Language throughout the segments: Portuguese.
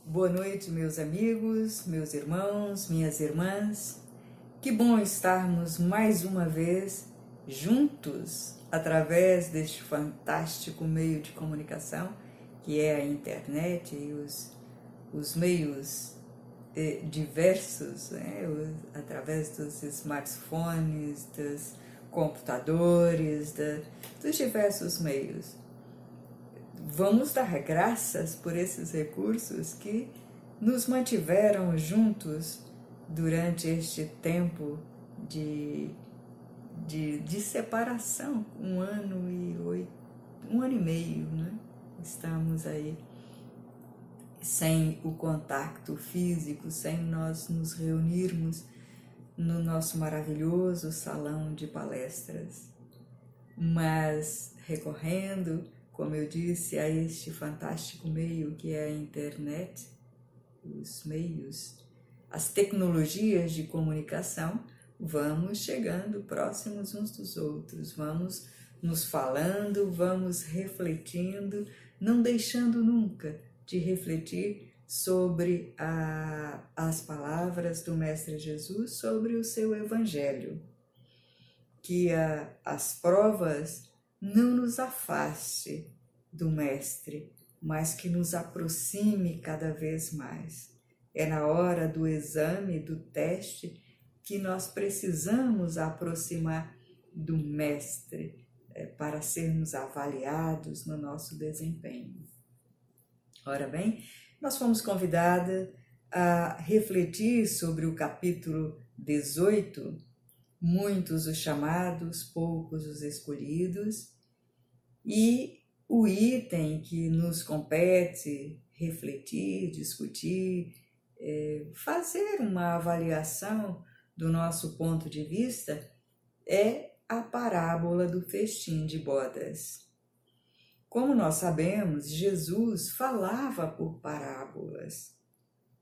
Boa noite, meus amigos, meus irmãos, minhas irmãs. Que bom estarmos mais uma vez juntos através deste fantástico meio de comunicação que é a internet e os meios diversos, né? Através dos smartphones, dos computadores, dos diversos meios. Vamos dar graças por esses recursos que nos mantiveram juntos durante este tempo de separação, um ano e meio, né? Estamos aí sem o contato físico, sem nós nos reunirmos no nosso maravilhoso salão de palestras, mas recorrendo, como eu disse, a este fantástico meio que é a internet, os meios, as tecnologias de comunicação, vamos chegando próximos uns dos outros, vamos nos falando, vamos refletindo, não deixando nunca de refletir sobre as palavras do Mestre Jesus, sobre o seu Evangelho, que as provas não nos afaste do Mestre, mas que nos aproxime cada vez mais. É na hora do exame, do teste, que nós precisamos aproximar do Mestre para sermos avaliados no nosso desempenho. Ora bem, nós fomos convidadas a refletir sobre o capítulo 18, muitos os chamados, poucos os escolhidos, e o item que nos compete refletir, discutir, fazer uma avaliação do nosso ponto de vista é a parábola do festim de bodas. Como nós sabemos, Jesus falava por parábolas.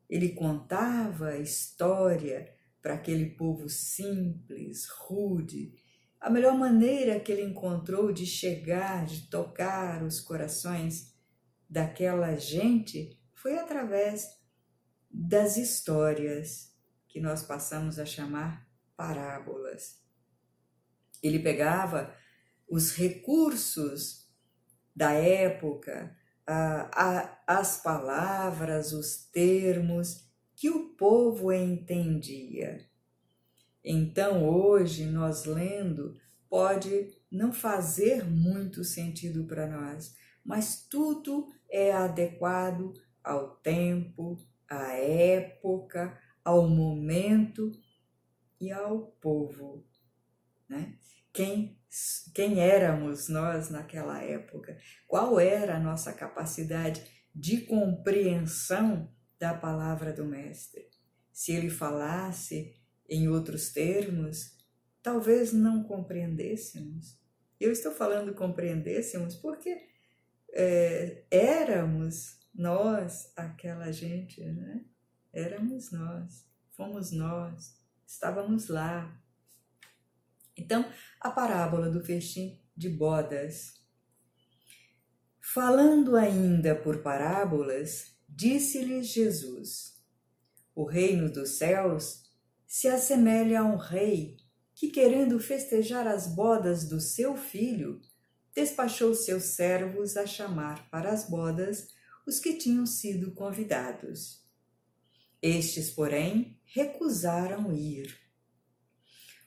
Ele contava a história para aquele povo simples, rude. A melhor maneira que ele encontrou de chegar, de tocar os corações daquela gente foi através das histórias que nós passamos a chamar parábolas. Ele pegava os recursos da época, as palavras, os termos que o povo entendia. Então, hoje, nós lendo, pode não fazer muito sentido para nós, mas tudo é adequado ao tempo, à época, ao momento e ao povo, né? Quem éramos nós naquela época? Qual era a nossa capacidade de compreensão da palavra do Mestre? Se ele falasse em outros termos, talvez não compreendêssemos. Eu estou falando compreendêssemos porque éramos nós, aquela gente, né? Éramos nós, fomos nós, estávamos lá. Então, a parábola do festim de bodas. Falando ainda por parábolas, disse-lhes Jesus: o reino dos céus se assemelha a um rei que, querendo festejar as bodas do seu filho, despachou seus servos a chamar para as bodas os que tinham sido convidados. Estes, porém, recusaram ir.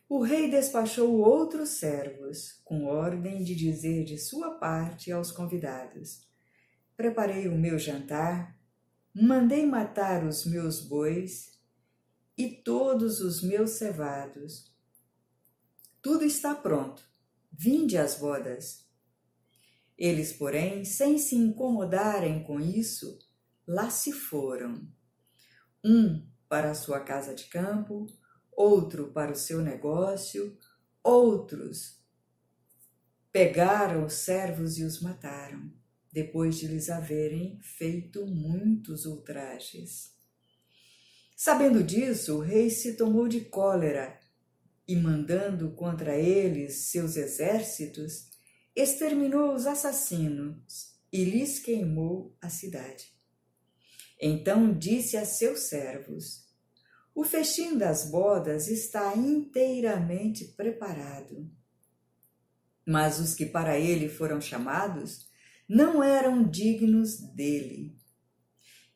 O rei despachou outros servos, com ordem de dizer de sua parte aos convidados: preparei o meu jantar, mandei matar os meus bois e todos os meus cevados. Tudo está pronto, vinde às bodas. Eles, porém, sem se incomodarem com isso, lá se foram. Um para a sua casa de campo, outro para o seu negócio, outros pegaram os servos e os mataram, depois de lhes haverem feito muitos ultrajes. Sabendo disso, o rei se tomou de cólera e, mandando contra eles seus exércitos, exterminou os assassinos e lhes queimou a cidade. Então disse a seus servos: o festim das bodas está inteiramente preparado. Mas os que para ele foram chamados não eram dignos dele.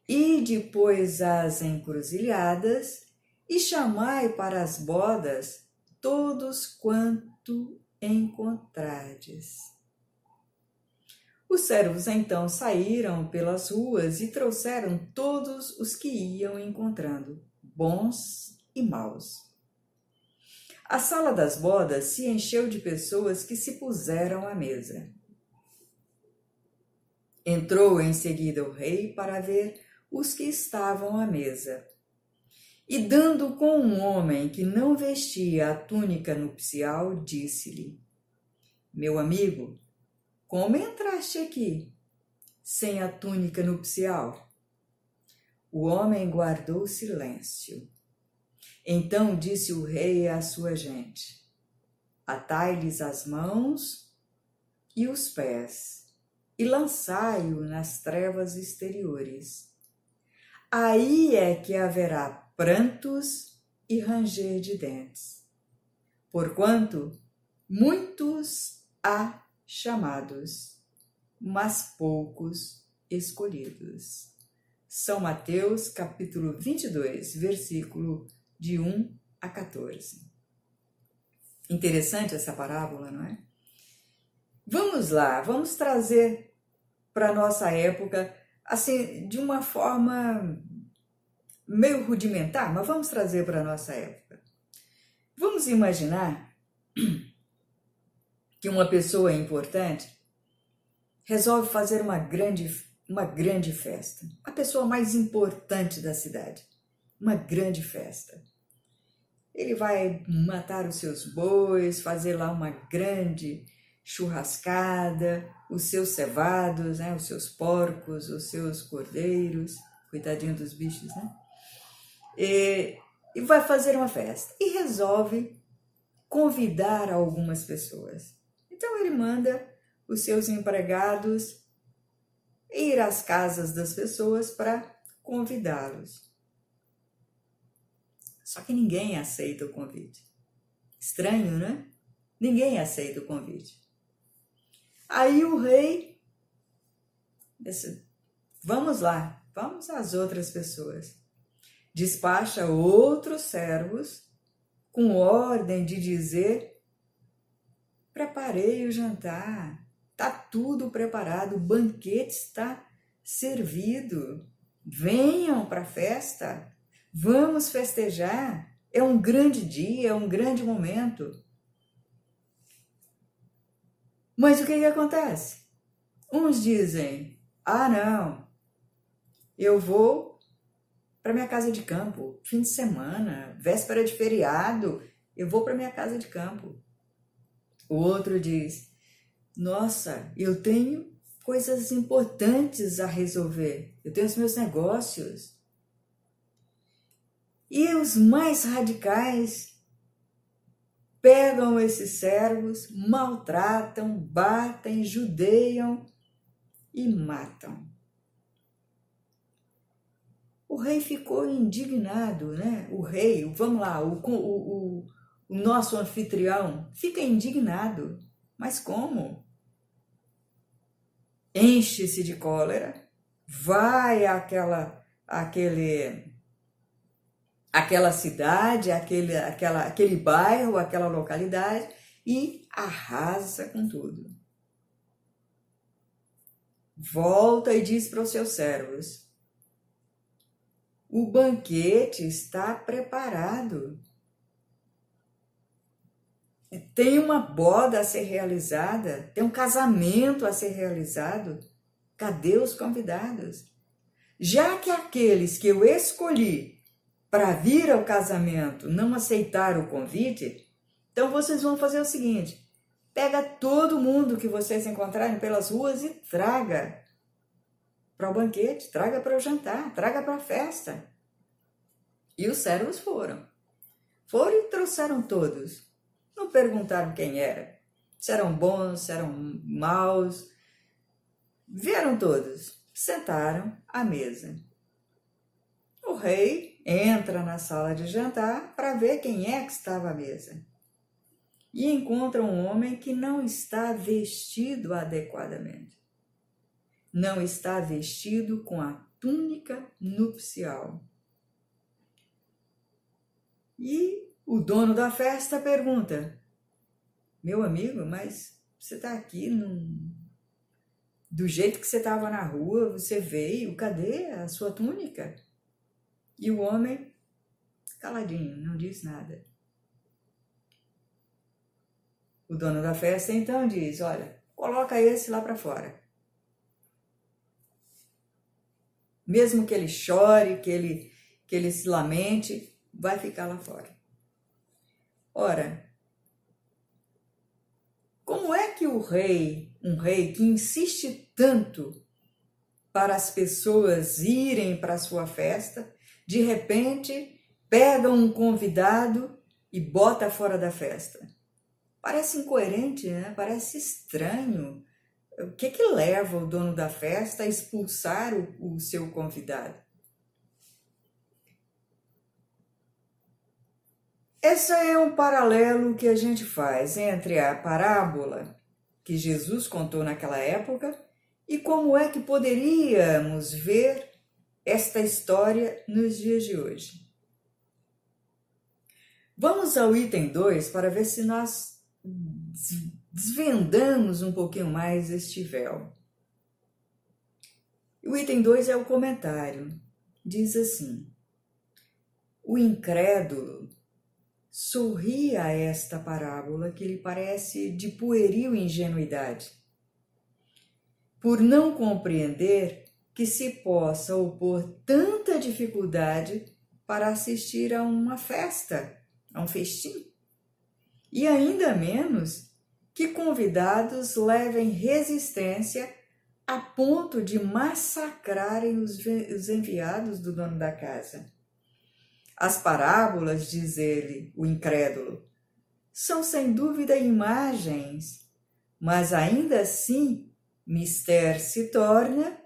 Ide, pois, às encruzilhadas e chamai para as bodas todos quanto encontrardes. Os servos então saíram pelas ruas e trouxeram todos os que iam encontrando, bons e maus. A sala das bodas se encheu de pessoas que se puseram à mesa. Entrou em seguida o rei para ver os que estavam à mesa. E dando com um homem que não vestia a túnica nupcial, disse-lhe: meu amigo, como entraste aqui sem a túnica nupcial? O homem guardou silêncio. Então disse o rei à sua gente: atai-lhes as mãos e os pés e lançai-o nas trevas exteriores. Aí é que haverá prantos e ranger de dentes, porquanto muitos há chamados, mas poucos escolhidos. São Mateus, capítulo 22, versículo de 1 a 14. Interessante essa parábola, não é? Vamos lá, vamos trazer para a nossa época, assim, de uma forma meio rudimentar, mas vamos trazer para a nossa época. Vamos imaginar que uma pessoa importante resolve fazer uma grande festa. A pessoa mais importante da cidade, uma grande festa. Ele vai matar os seus bois, fazer lá uma grande churrascada, os seus cevados, né, os seus porcos, os seus cordeiros, coitadinho dos bichos, né? E vai fazer uma festa e resolve convidar algumas pessoas. Então ele manda os seus empregados ir às casas das pessoas para convidá-los. Só que ninguém aceita o convite. Estranho, né? Ninguém aceita o convite. Aí o rei disse: vamos lá, vamos às outras pessoas. Despacha outros servos com ordem de dizer: preparei o jantar, está tudo preparado, o banquete está servido, venham para a festa, vamos festejar, é um grande dia, é um grande momento. Mas o que acontece? Uns dizem: ah, não, eu vou para minha casa de campo, fim de semana, véspera de feriado, eu vou para minha casa de campo. O outro diz: nossa, eu tenho coisas importantes a resolver, eu tenho os meus negócios. E os mais radicais pegam esses servos, maltratam, batem, judeiam e matam. O rei ficou indignado, né? O rei, vamos lá, o nosso anfitrião fica indignado. Mas como? Enche-se de cólera, vai àquela cidade, aquele bairro, aquela localidade e arrasa com tudo. Volta e diz para os seus servos: o banquete está preparado. Tem uma boda a ser realizada, tem um casamento a ser realizado. Cadê os convidados? Já que aqueles que eu escolhi para vir ao casamento não aceitaram o convite, então vocês vão fazer o seguinte: pega todo mundo que vocês encontrarem pelas ruas e traga para o banquete, traga para o jantar, traga para a festa. E os servos foram e trouxeram todos. Não perguntaram quem era, se eram bons, se eram maus. Vieram todos, sentaram à mesa. rei entra na sala de jantar para ver quem é que estava à mesa e encontra um homem que não está vestido adequadamente. Não está vestido com a túnica nupcial. E o dono da festa pergunta: meu amigo, mas você está aqui do jeito que você estava na rua, você veio, cadê a sua túnica? E o homem, caladinho, não diz nada. O dono da festa então diz: olha, coloca esse lá para fora. Mesmo que ele chore, que ele se lamente, vai ficar lá fora. Ora, como é que um rei que insiste tanto para as pessoas irem para a sua festa, de repente pega um convidado e bota fora da festa? Parece incoerente, né? Parece estranho. O que leva o dono da festa a expulsar o seu convidado? Esse é um paralelo que a gente faz entre a parábola que Jesus contou naquela época e como é que poderíamos ver esta história nos dias de hoje. Vamos ao item 2 para ver se nós desvendamos um pouquinho mais este véu. O item 2 é o comentário. Diz assim: o incrédulo sorri a esta parábola que lhe parece de pueril ingenuidade, por não compreender que se possa opor tanta dificuldade para assistir a uma festa, a um festim, e ainda menos que convidados levem resistência a ponto de massacrarem os enviados do dono da casa. As parábolas, diz ele, o incrédulo, são sem dúvida imagens, mas ainda assim mister se torna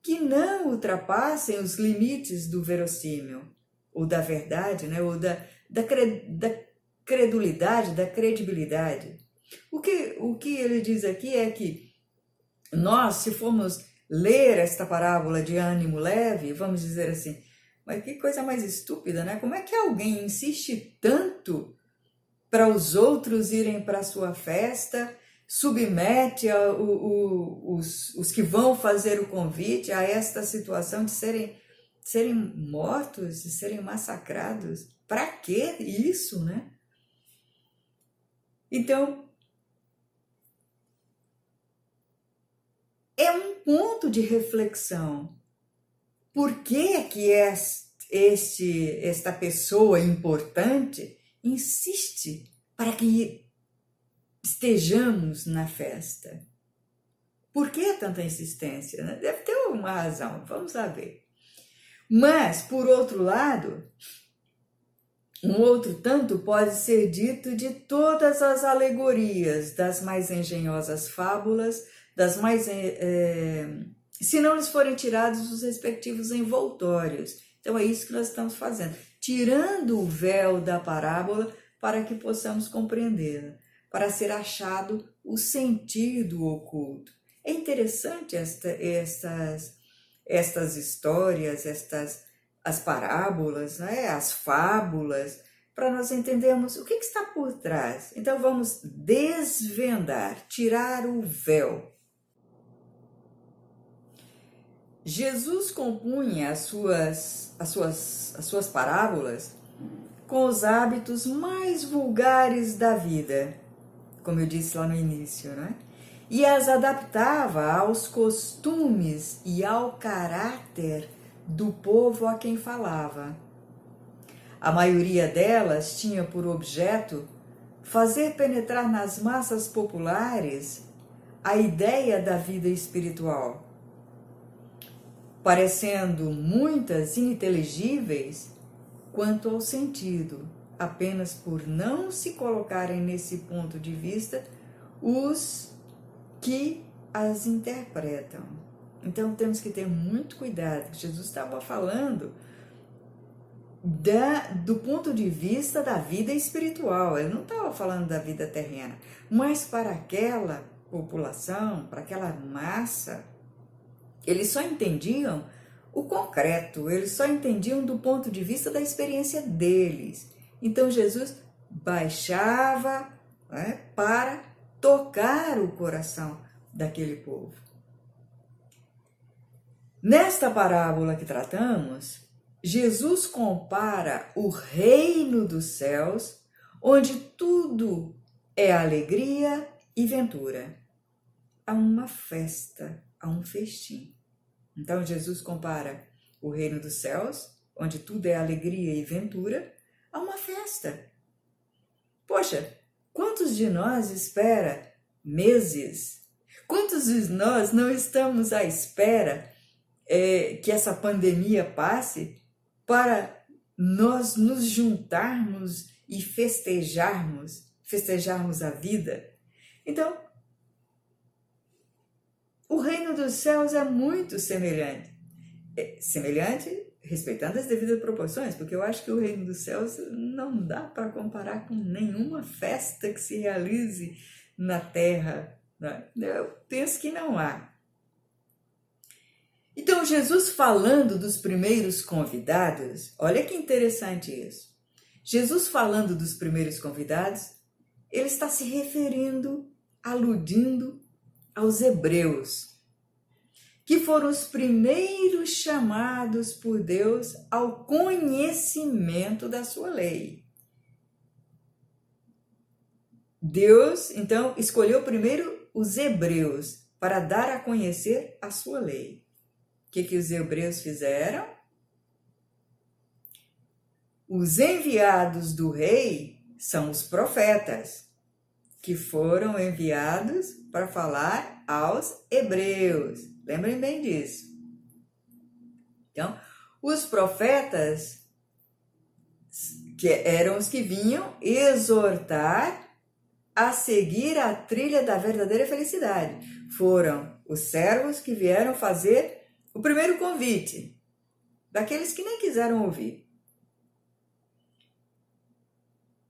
que não ultrapassem os limites do verossímil, ou da verdade, né? Ou da credulidade, da credibilidade. O que ele diz aqui é que nós, se formos ler esta parábola de ânimo leve, vamos dizer assim, mas que coisa mais estúpida, né? Como é que alguém insiste tanto para os outros irem para a sua festa, submete os que vão fazer o convite a esta situação de serem mortos, de serem massacrados? Para que isso, né? Então, é um ponto de reflexão. Por que esta pessoa importante insiste para que estejamos na festa? Por que tanta insistência? Né? Deve ter uma razão, vamos lá ver. Mas, por outro lado, um outro tanto pode ser dito de todas as alegorias, das mais engenhosas fábulas, das mais... se não lhes forem tirados os respectivos envoltórios. Então é isso que nós estamos fazendo, tirando o véu da parábola para que possamos compreendê-la, para ser achado o sentido oculto. É interessante estas histórias, as parábolas, né? As fábulas, para nós entendermos o que está por trás. Então vamos desvendar, tirar o véu. Jesus compunha as suas parábolas com os hábitos mais vulgares da vida, como eu disse lá no início, né? E as adaptava aos costumes e ao caráter do povo a quem falava. A maioria delas tinha por objeto fazer penetrar nas massas populares a ideia da vida espiritual, parecendo muitas ininteligíveis quanto ao sentido, apenas por não se colocarem nesse ponto de vista os que as interpretam. Então temos que ter muito cuidado. Jesus estava falando do ponto de vista da vida espiritual. Ele não estava falando da vida terrena, mas para aquela população, para aquela massa, eles só entendiam o concreto, eles só entendiam do ponto de vista da experiência deles. Então Jesus baixava, né, para tocar o coração daquele povo. Nesta parábola que tratamos, Jesus compara o reino dos céus, onde tudo é alegria e ventura, a uma festa, a um festim. Então Jesus compara o reino dos céus, onde tudo é alegria e ventura, a uma festa. Poxa, quantos de nós espera meses? Quantos de nós não estamos à espera que essa pandemia passe para nós nos juntarmos e festejarmos a vida? Então, o reino dos céus é muito semelhante, respeitando as devidas proporções, porque eu acho que o reino dos céus não dá para comparar com nenhuma festa que se realize na terra, né? Eu penso que não há. Então, Jesus falando dos primeiros convidados, olha que interessante isso. Jesus falando dos primeiros convidados, ele está se referindo, aludindo aos hebreus, que foram os primeiros chamados por Deus ao conhecimento da sua lei. Deus, então, escolheu primeiro os hebreus para dar a conhecer a sua lei. O que os hebreus fizeram? Os enviados do rei são os profetas, que foram enviados para falar aos hebreus. Lembrem bem disso. Então, os profetas, que eram os que vinham exortar a seguir a trilha da verdadeira felicidade, foram os servos que vieram fazer o primeiro convite, daqueles que nem quiseram ouvir.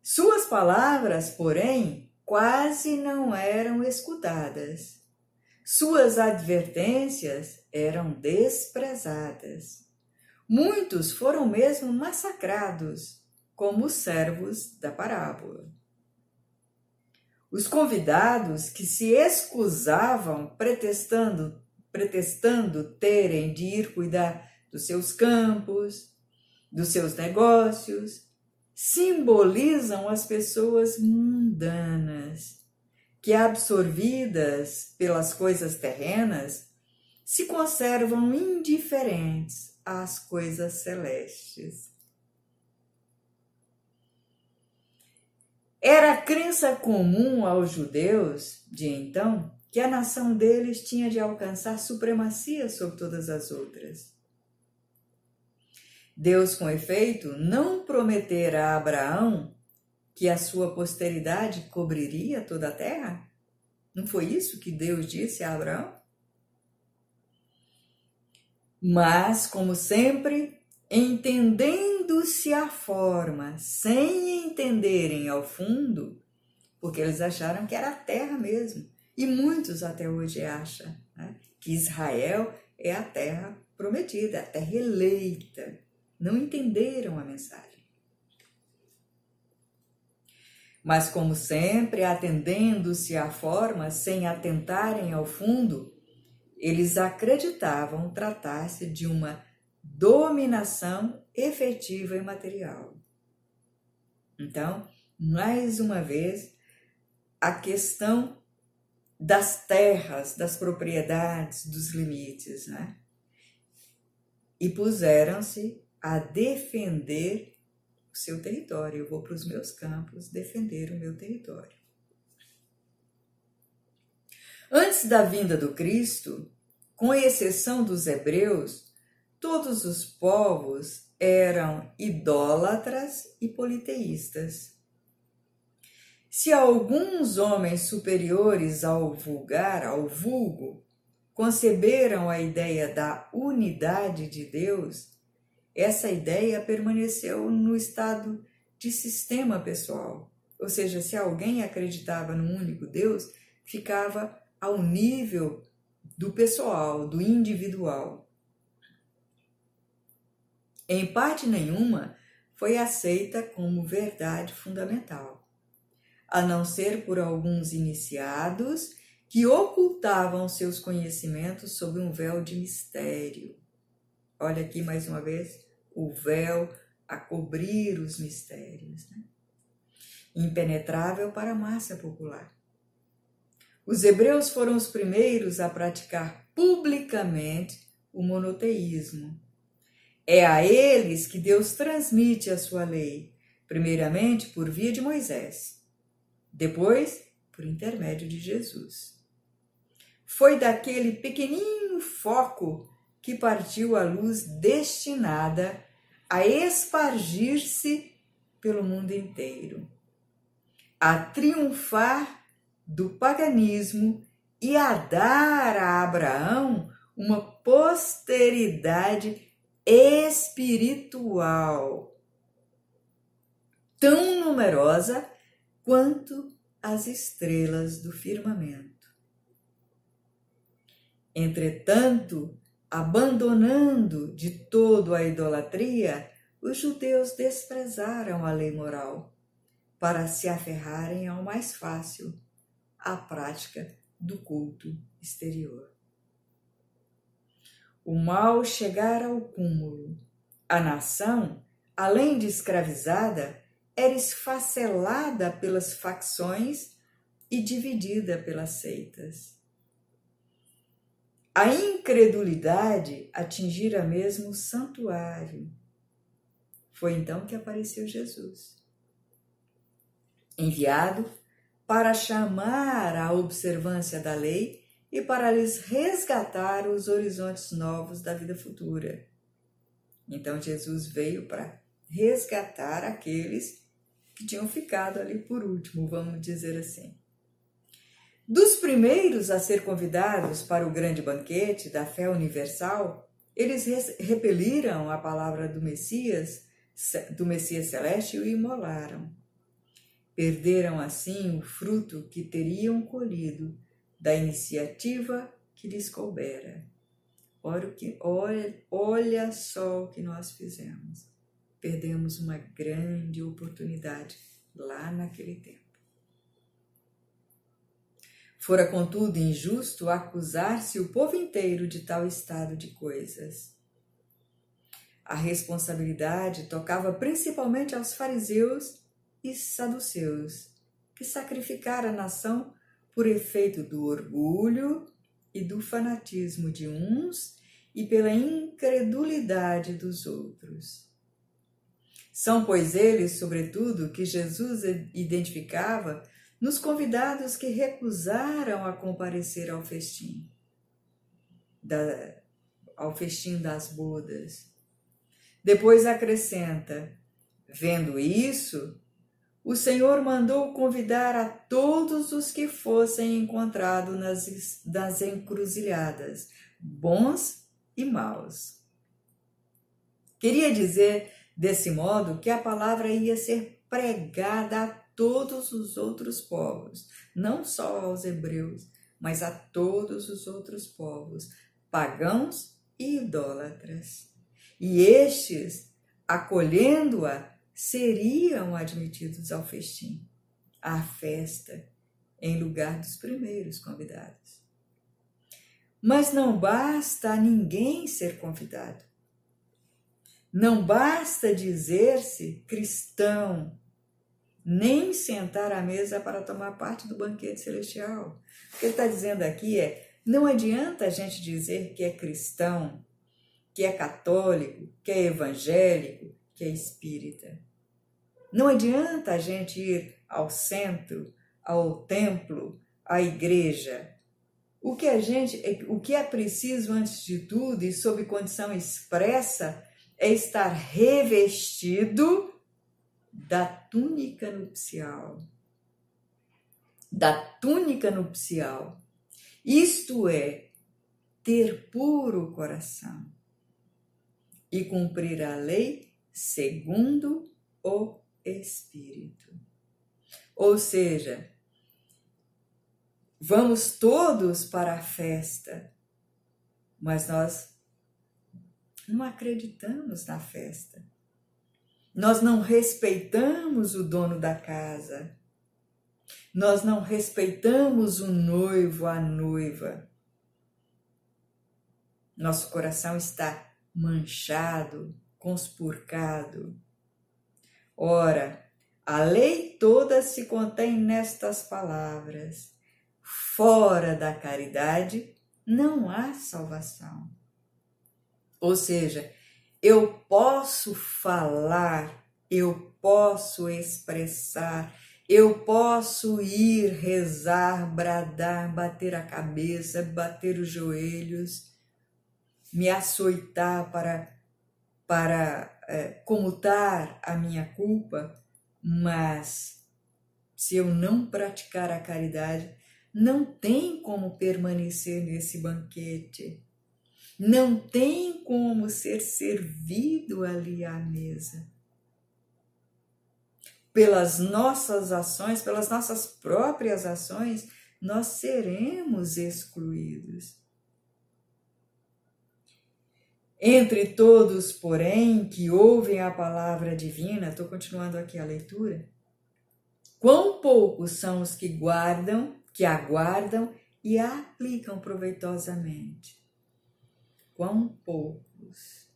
Suas palavras, porém, quase não eram escutadas. Suas advertências eram desprezadas. Muitos foram mesmo massacrados, como os servos da parábola. Os convidados que se excusavam pretextando terem de ir cuidar dos seus campos, dos seus negócios, simbolizam as pessoas mundanas, que, absorvidas pelas coisas terrenas, se conservam indiferentes às coisas celestes. Era a crença comum aos judeus de então que a nação deles tinha de alcançar supremacia sobre todas as outras. Deus, com efeito, não prometera a Abraão que a sua posteridade cobriria toda a terra? Não foi isso que Deus disse a Abraão? Mas, como sempre, entendendo-se a forma, sem entenderem ao fundo, porque eles acharam que era a terra mesmo. E muitos até hoje acham, né, que Israel é a terra prometida, a terra eleita. Não entenderam a mensagem. Mas, como sempre, atendendo-se à forma, sem atentarem ao fundo, eles acreditavam tratar-se de uma dominação efetiva e material. Então, mais uma vez, a questão das terras, das propriedades, dos limites, né? E puseram-se a defender o seu território. Eu vou para os meus campos defender o meu território. Antes da vinda do Cristo, com exceção dos hebreus, todos os povos eram idólatras e politeístas. Se alguns homens superiores ao vulgo, conceberam a ideia da unidade de Deus, essa ideia permaneceu no estado de sistema pessoal. Ou seja, se alguém acreditava num único Deus, ficava ao nível do pessoal, do individual. Em parte nenhuma, foi aceita como verdade fundamental, a não ser por alguns iniciados que ocultavam seus conhecimentos sob um véu de mistério. Olha aqui mais uma vez o véu a cobrir os mistérios, né? Impenetrável para a massa popular. Os hebreus foram os primeiros a praticar publicamente o monoteísmo. É a eles que Deus transmite a sua lei, primeiramente por via de Moisés, depois por intermédio de Jesus. Foi daquele pequenino foco que partiu a luz destinada a espargir-se pelo mundo inteiro, a triunfar do paganismo e a dar a Abraão uma posteridade espiritual tão numerosa quanto as estrelas do firmamento. Entretanto, abandonando de todo a idolatria, os judeus desprezaram a lei moral para se aferrarem ao mais fácil, a prática do culto exterior. O mal chegara ao cúmulo. A nação, além de escravizada, era esfacelada pelas facções e dividida pelas seitas. A incredulidade atingira mesmo o santuário. Foi então que apareceu Jesus, enviado para chamar à observância da lei e para lhes resgatar os horizontes novos da vida futura. Então Jesus veio para resgatar aqueles que tinham ficado ali por último, vamos dizer assim. Dos primeiros a ser convidados para o grande banquete da fé universal, eles repeliram a palavra do Messias Celeste e o imolaram. Perderam assim o fruto que teriam colhido da iniciativa que lhes coubera. Olha só o que nós fizemos. Perdemos uma grande oportunidade lá naquele tempo. Fora, contudo, injusto acusar-se o povo inteiro de tal estado de coisas. A responsabilidade tocava principalmente aos fariseus e saduceus, que sacrificaram a nação por efeito do orgulho e do fanatismo de uns e pela incredulidade dos outros. São, pois, eles, sobretudo, que Jesus identificava nos convidados que recusaram a comparecer ao festim das bodas. Depois acrescenta: vendo isso, o Senhor mandou convidar a todos os que fossem encontrados nas encruzilhadas, bons e maus. Queria dizer, desse modo, que a palavra ia ser pregada a todos os outros povos, não só aos hebreus, mas a todos os outros povos, pagãos e idólatras. E estes, acolhendo-a, seriam admitidos ao festim, à festa, em lugar dos primeiros convidados. Mas não basta a ninguém ser convidado. Não basta dizer-se cristão, nem sentar à mesa para tomar parte do banquete celestial. O que ele está dizendo aqui não adianta a gente dizer que é cristão, que é católico, que é evangélico, que é espírita. Não adianta a gente ir ao centro, ao templo, à igreja. O que é preciso, antes de tudo, e sob condição expressa, é estar revestido da túnica nupcial. Da túnica nupcial. Isto é, ter puro coração. e cumprir a lei segundo o Espírito. Ou seja, vamos todos para a festa, mas nós não acreditamos na festa. Nós não respeitamos o dono da casa. Nós não respeitamos o noivo, a noiva. Nosso coração está manchado, conspurcado. Ora, a lei toda se contém nestas palavras: fora da caridade não há salvação. Ou seja, eu posso falar, eu posso expressar, eu posso ir rezar, bradar, bater a cabeça, bater os joelhos, me açoitar para comutar a minha culpa, mas se eu não praticar a caridade, não tem como permanecer nesse banquete. Não tem como ser servido ali à mesa. Pelas nossas ações, pelas nossas próprias ações, nós seremos excluídos. Entre todos, porém, que ouvem a palavra divina, estou continuando aqui a leitura, quão poucos são os que guardam, que aguardam e a aplicam proveitosamente. Quão poucos.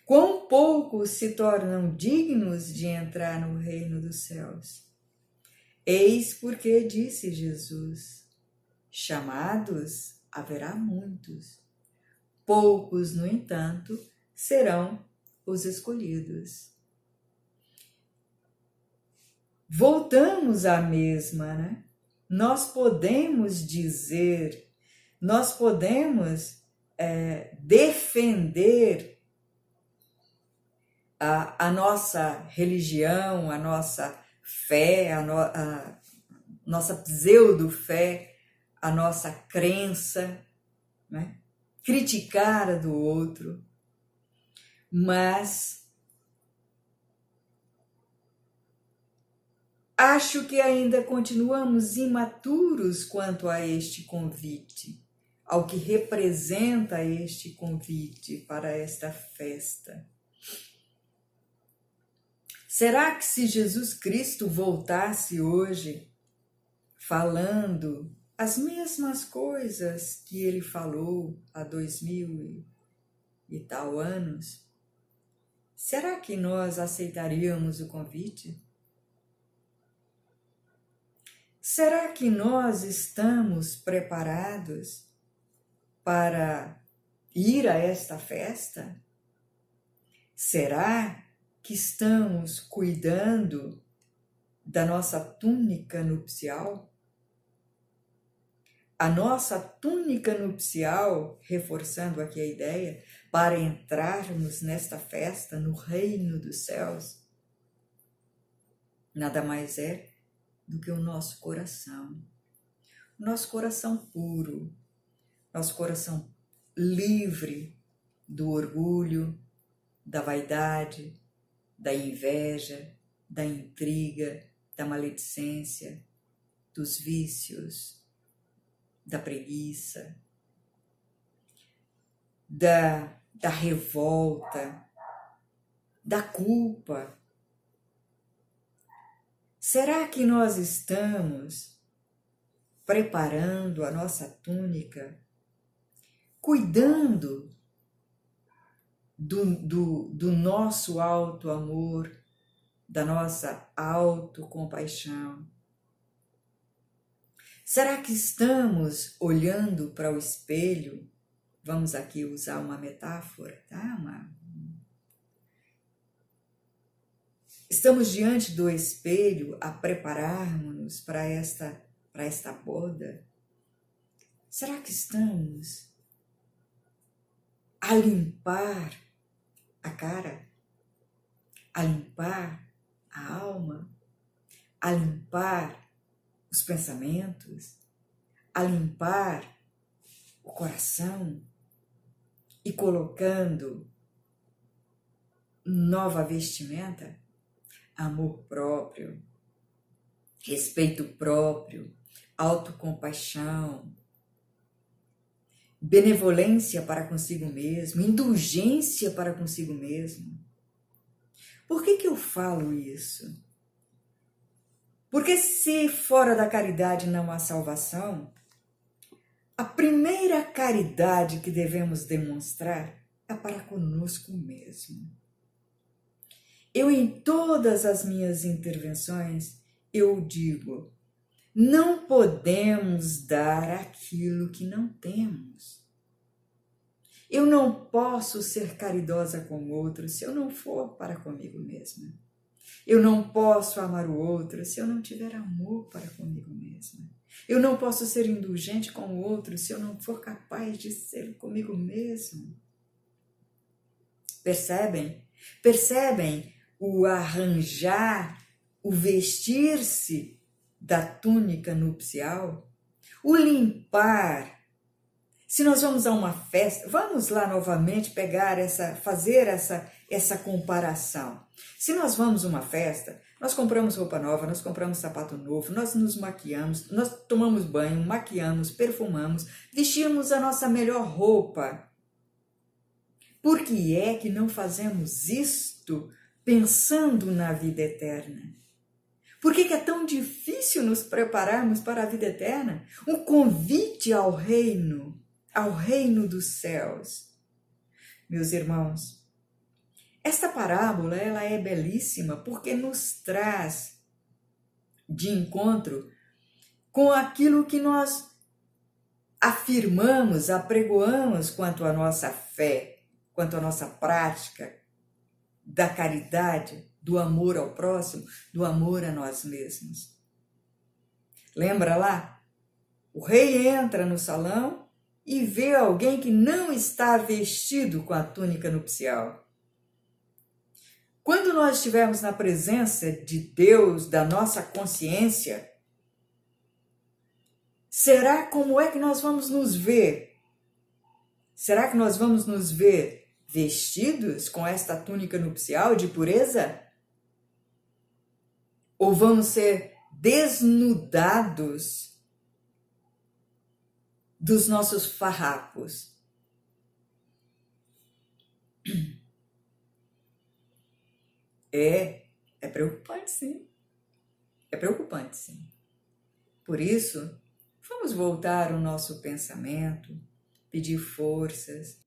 Quão poucos se tornam dignos de entrar no reino dos céus. Eis porque disse Jesus: chamados haverá muitos. Poucos, no entanto, serão os escolhidos. Voltamos à mesma, né? Nós podemos dizer, nós podemos defender a nossa religião, a nossa fé, a nossa pseudo-fé, a nossa crença, né? Criticar a do outro, mas acho que ainda continuamos imaturos quanto a este convite, ao que representa este convite para esta festa. Será que se Jesus Cristo voltasse hoje falando as mesmas coisas que ele falou há 2000 e tal anos, será que nós aceitaríamos o convite? Será que nós estamos preparados para ir a esta festa? Será que estamos cuidando da nossa túnica nupcial? A nossa túnica nupcial, reforçando aqui a ideia, para entrarmos nesta festa no reino dos céus, nada mais é do que o nosso coração puro, nosso coração livre do orgulho, da vaidade, da inveja, da intriga, da maledicência, dos vícios, da preguiça, da revolta, da culpa. Será que nós estamos preparando a nossa túnica, cuidando do nosso alto amor, da nossa autocompaixão? Será que estamos olhando para o espelho? Vamos aqui usar uma metáfora, tá? Estamos diante do espelho a prepararmos-nos para esta boda? Será que estamos a limpar a cara, a limpar a alma, a limpar os pensamentos, a limpar o coração e colocando nova vestimenta? Amor próprio, respeito próprio, autocompaixão, benevolência para consigo mesmo, indulgência para consigo mesmo. Por que eu falo isso? Porque se fora da caridade não há salvação, a primeira caridade que devemos demonstrar é para conosco mesmo. Eu, em todas as minhas intervenções, eu digo, não podemos dar aquilo que não temos. Eu não posso ser caridosa com o outro se eu não for para comigo mesma. Eu não posso amar o outro se eu não tiver amor para comigo mesma. Eu não posso ser indulgente com o outro se eu não for capaz de ser comigo mesmo. Percebem? Percebem o arranjar, o vestir-se da túnica nupcial? O limpar. Se nós vamos a uma festa, vamos lá novamente fazer essa comparação. Se nós vamos a uma festa, nós compramos roupa nova, nós compramos sapato novo, nós nos maquiamos, nós tomamos banho, maquiamos, perfumamos, vestimos a nossa melhor roupa. Por que é que não fazemos isto pensando na vida eterna? Por que é tão difícil nos prepararmos para a vida eterna? Um convite ao reino dos céus. Meus irmãos, esta parábola ela é belíssima porque nos traz de encontro com aquilo que nós afirmamos, apregoamos quanto à nossa fé, quanto à nossa prática da caridade, do amor ao próximo, do amor a nós mesmos. Lembra lá? O rei entra no salão e vê alguém que não está vestido com a túnica nupcial. Quando nós estivermos na presença de Deus, da nossa consciência, será como é que nós vamos nos ver? Será que nós vamos nos ver vestidos com esta túnica nupcial de pureza? Ou vamos ser desnudados dos nossos farrapos? É preocupante, sim. É preocupante, sim. Por isso, vamos voltar o nosso pensamento, pedir forças,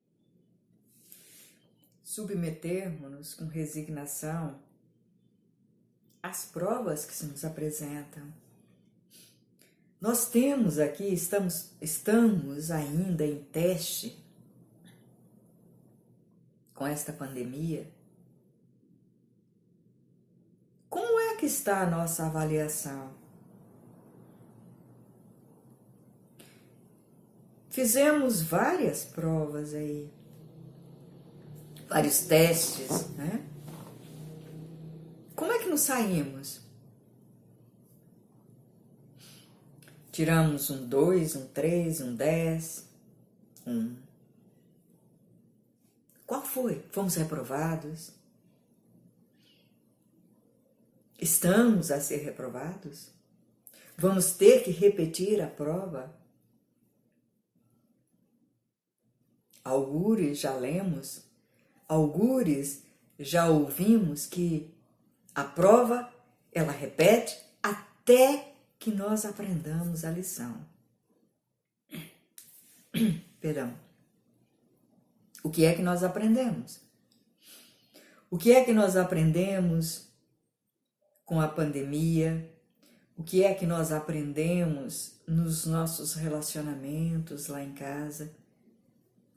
submetermos-nos com resignação às provas que se nos apresentam. Nós temos aqui, estamos ainda em teste com esta pandemia. Como é que está a nossa avaliação? Fizemos várias provas aí, vários testes, né? Como é que nos saímos? Tiramos um 2, um 3, um 10, um. Qual foi? Fomos reprovados? Estamos a ser reprovados? Vamos ter que repetir a prova? Algures já lemos, algures já ouvimos que a prova, ela repete até que nós aprendamos a lição. Perdão. O que é que nós aprendemos? O que é que nós aprendemos com a pandemia? O que é que nós aprendemos nos nossos relacionamentos lá em casa?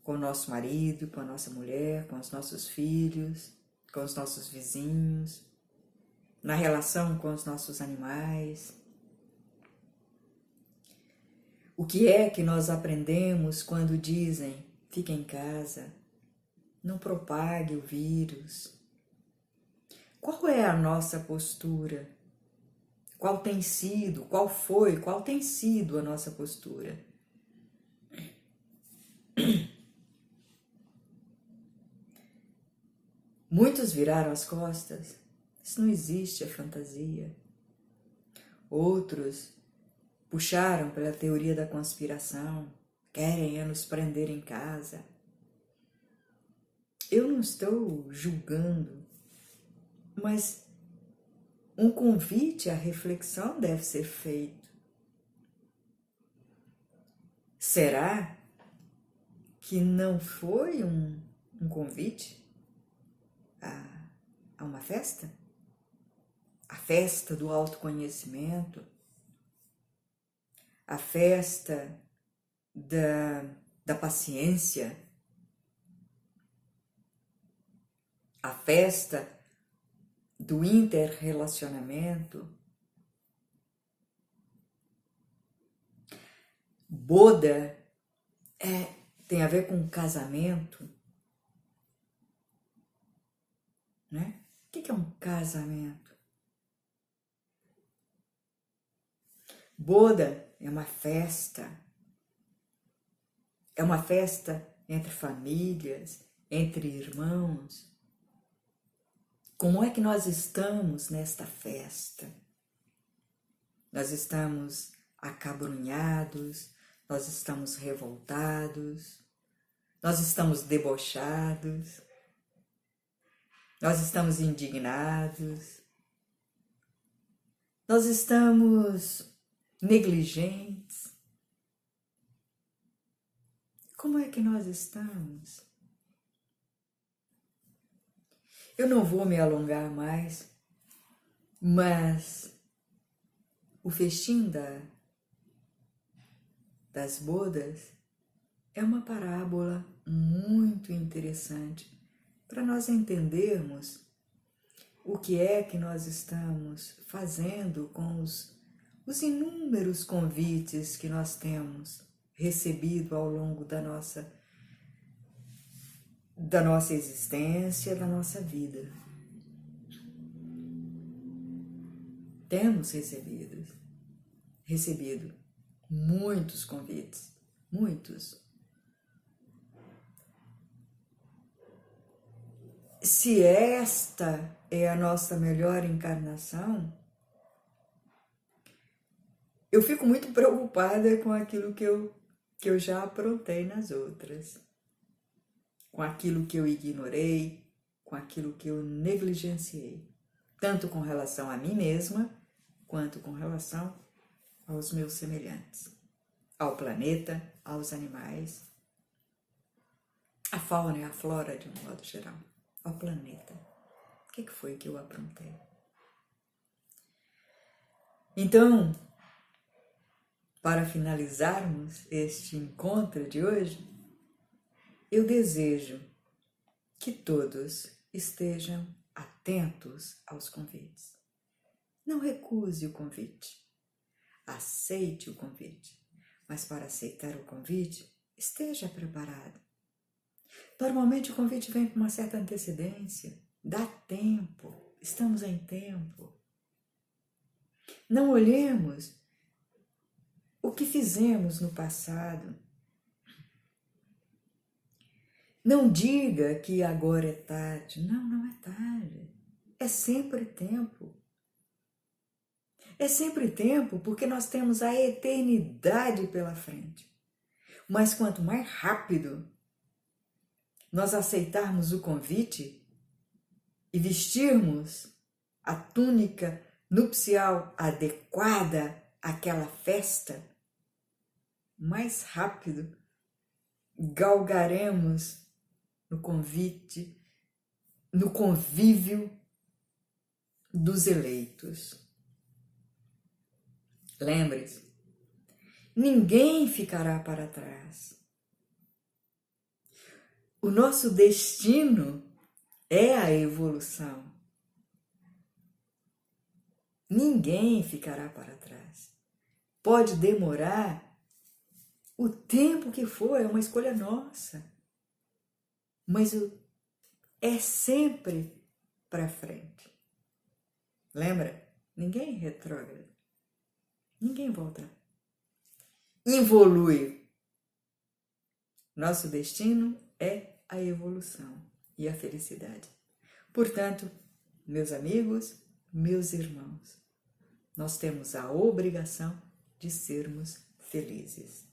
Com o nosso marido, com a nossa mulher, com os nossos filhos, com os nossos vizinhos, na relação com os nossos animais. O que é que nós aprendemos quando dizem, fique em casa, não propague o vírus? Qual é a nossa postura? Qual tem sido a nossa postura? Muitos viraram as costas. Isso não existe, é fantasia. Outros puxaram pela teoria da conspiração, querem nos prender em casa. Eu não estou julgando, mas um convite à reflexão deve ser feito. Será que não foi um convite a uma festa? A festa do autoconhecimento? A festa da paciência? A festa do interrelacionamento? Boda tem a ver com casamento, né? O que é um casamento? Boda é uma festa entre famílias, entre irmãos. Como é que nós estamos nesta festa? Nós estamos acabrunhados, nós estamos revoltados, nós estamos debochados, nós estamos indignados, nós estamos negligentes. Como é que nós estamos? Eu não vou me alongar mais, mas o festim das bodas é uma parábola muito interessante para nós entendermos o que é que nós estamos fazendo com os inúmeros convites que nós temos recebido ao longo da nossa existência, da nossa vida. Temos recebido muitos convites, muitos. Se esta é a nossa melhor encarnação, eu fico muito preocupada com aquilo que eu já aprontei nas outras, com aquilo que eu ignorei, com aquilo que eu negligenciei, tanto com relação a mim mesma, quanto com relação aos meus semelhantes, ao planeta, aos animais, à fauna e à flora de um modo geral, ao planeta. O que foi que eu aprontei? Então, para finalizarmos este encontro de hoje, eu desejo que todos estejam atentos aos convites. Não recuse o convite. Aceite o convite. Mas para aceitar o convite, esteja preparado. Normalmente o convite vem com uma certa antecedência. Dá tempo. Estamos em tempo. Não olhemos o que fizemos no passado. Não diga que agora é tarde. Não, não é tarde. É sempre tempo. É sempre tempo porque nós temos a eternidade pela frente. Mas quanto mais rápido nós aceitarmos o convite e vestirmos a túnica nupcial adequada àquela festa, mais rápido galgaremos no convite, no convívio dos eleitos. Lembre-se, ninguém ficará para trás. O nosso destino é a evolução. Ninguém ficará para trás. Pode demorar o tempo que for, é uma escolha nossa. Mas é sempre para frente. Lembra? Ninguém retrógrado. Ninguém volta. Evolui. Nosso destino é a evolução e a felicidade. Portanto, meus amigos, meus irmãos, nós temos a obrigação de sermos felizes.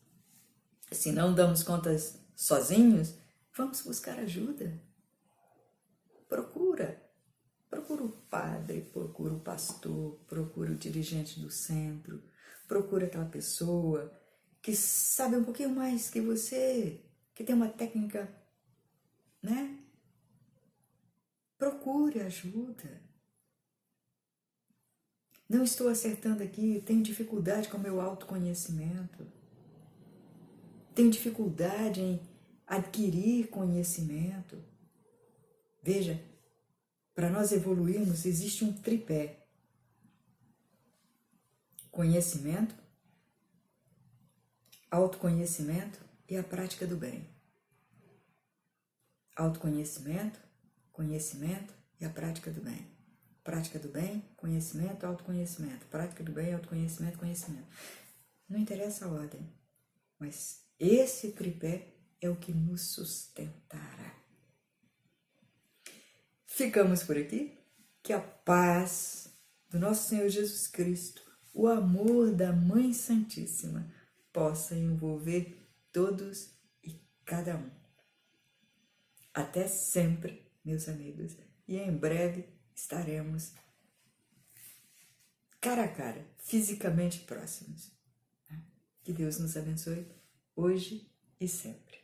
Se não damos contas sozinhos, vamos buscar ajuda. Procura o padre, procura o pastor, procura o dirigente do centro, procura aquela pessoa que sabe um pouquinho mais que você, que tem uma técnica, né? Procure ajuda. Não estou acertando aqui, tenho dificuldade com o meu autoconhecimento. Tenho dificuldade em adquirir conhecimento. Veja, para nós evoluirmos existe um tripé: conhecimento, autoconhecimento e a prática do bem. Autoconhecimento, conhecimento e a prática do bem. Prática do bem, conhecimento, autoconhecimento. Prática do bem, autoconhecimento, conhecimento. Não interessa a ordem, mas esse tripé é o que nos sustentará. Ficamos por aqui. Que a paz do nosso Senhor Jesus Cristo, o amor da Mãe Santíssima, possa envolver todos e cada um. Até sempre, meus amigos, e em breve estaremos cara a cara, fisicamente próximos. Que Deus nos abençoe hoje e sempre.